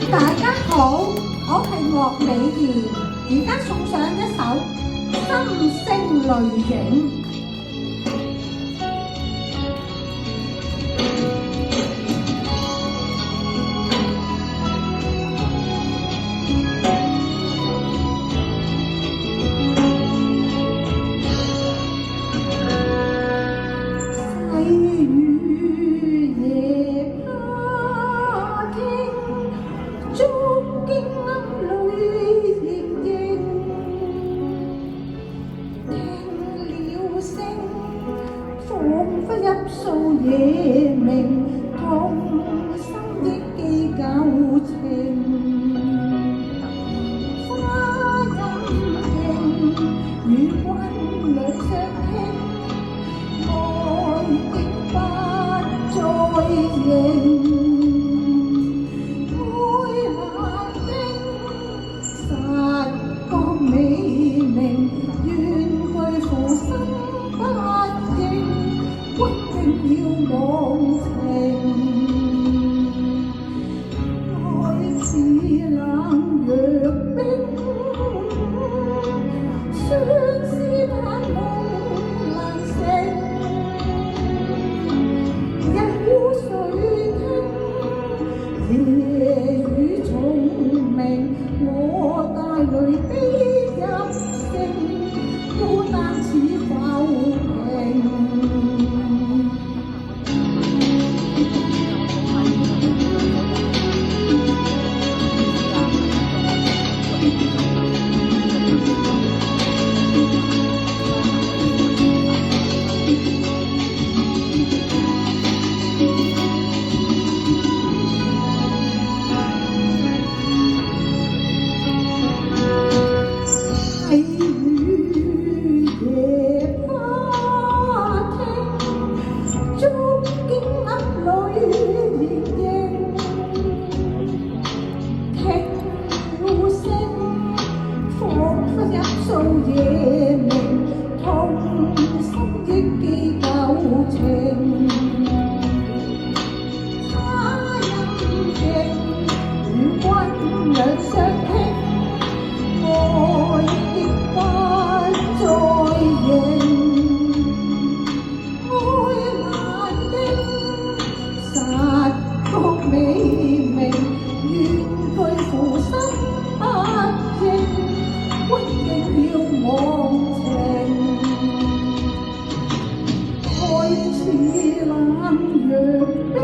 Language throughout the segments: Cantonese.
大家好，我係樂美儀，而家送上一首《心聲淚影》。訴夜明痛心的記舊情，花陰徑與君兩相傾，愛的不再認，愛難丁殺國美名，願對父心不應。不應要忘情，愛似冷若冰，相思盼夢難成。日烏水聽，夜雨蟲鳴，我帶淚悲入聲，孤單似浮萍。訴夜明痛心的記舊情，花陰徑與君兩相傾，愛的不再認，愛難丁殺國美名，願據父心不應。不應要忘情，愛似冷若冰，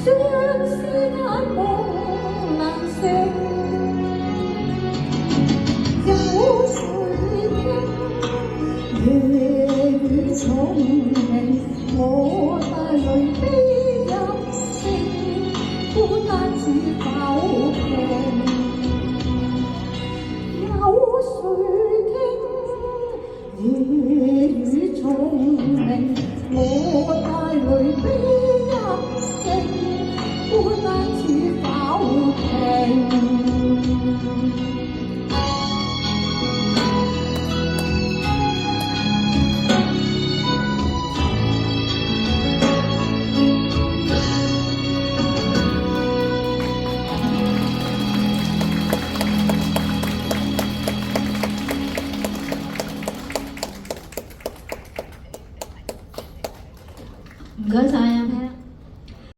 相思盼夢難成。有誰聽夜雨蟲鳴，我帶淚悲入聲，孤單似浮萍。夜雨蟲鳴，我帶淚悲入聲，孤單似浮萍。